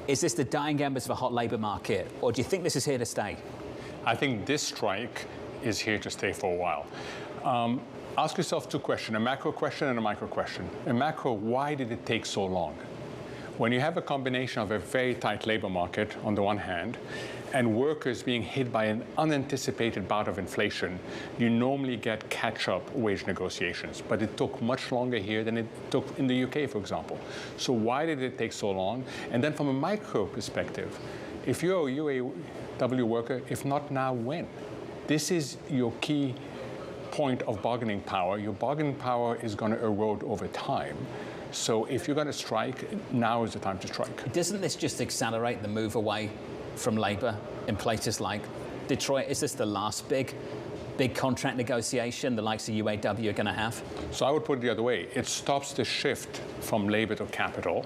Is this the dying embers of a hot labour market, or do you think this is here to stay? I think this strike is here to stay for a while. Ask yourself two questions, a macro question and a micro question. A macro, why did it take so long? When you have a combination of a very tight labor market on the one hand, and workers being hit by an unanticipated bout of inflation, you normally get catch-up wage negotiations. But it took much longer here than it took in the UK, for example. So why did it take so long? And then from a micro perspective, if you're a UAW worker, if not now, when? This is your key point of bargaining power. Your bargaining power is going to erode over time. So if you're going to strike, now is the time to strike. Doesn't this just accelerate the move away from labour in places like Detroit? Is this the last big contract negotiation the likes of UAW are going to have? So I would put it the other way. It stops the shift from labour to capital,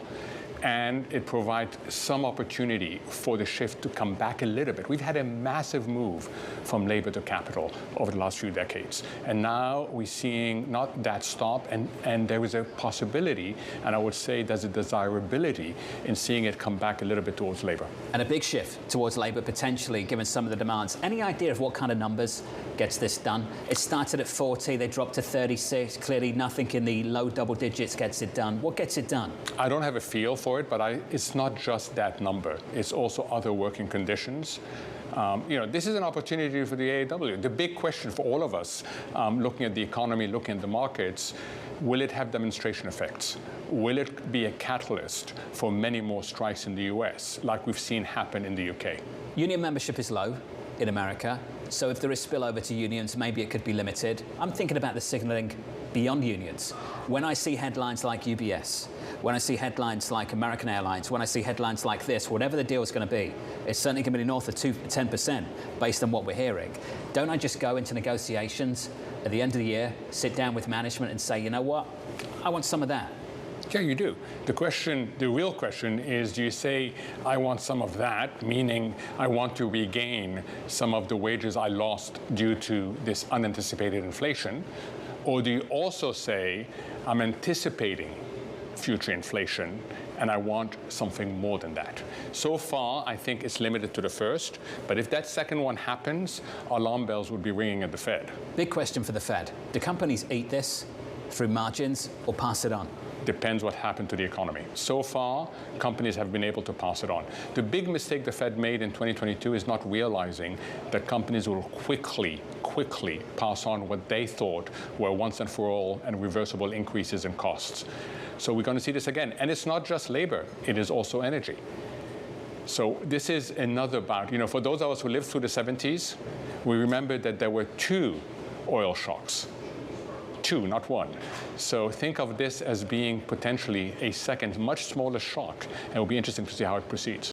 and it provides some opportunity for the shift to come back a little bit. We've had a massive move from labor to capital over the last few decades. And now we're seeing not that stop, and there is a possibility, and I would say there's a desirability in seeing it come back a little bit towards labor. And a big shift towards labor potentially, given some of the demands. Any idea of what kind of numbers gets this done? It started at 40, they dropped to 36. Clearly nothing in the low double digits gets it done. What gets it done? I don't have a feel for it, but it's not just that number. It's also other working conditions. This is an opportunity for the UAW. The big question for all of us, looking at the economy, looking at the markets, will it have demonstration effects? Will it be a catalyst for many more strikes in the US, like we've seen happen in the UK? Union membership is low in America, so if there is spillover to unions, maybe it could be limited. I'm thinking about the signalling beyond unions. When I see headlines like UBS, when I see headlines like American Airlines, when I see headlines like this, whatever the deal is going to be, it's certainly going to be north of 10% based on what we're hearing. Don't I just go into negotiations at the end of the year, sit down with management and say, you know what, I want some of that? Yeah, you do. The real question is, do you say, I want some of that, meaning I want to regain some of the wages I lost due to this unanticipated inflation? Or do you also say, I'm anticipating future inflation, and I want something more than that? So far, I think it's limited to the first, but if that second one happens, alarm bells would be ringing at the Fed. Big question for the Fed. Do companies eat this through margins or pass it on? Depends what happened to the economy. So far, companies have been able to pass it on. The big mistake the Fed made in 2022 is not realizing that companies will quickly pass on what they thought were once and for all and reversible increases in costs. So we're going to see this again. And it's not just labor, it is also energy. So this is another bout. For those of us who lived through the 70s, we remember that there were 2 oil shocks. 2, not 1. So think of this as being potentially a second, much smaller shock, and it will be interesting to see how it proceeds.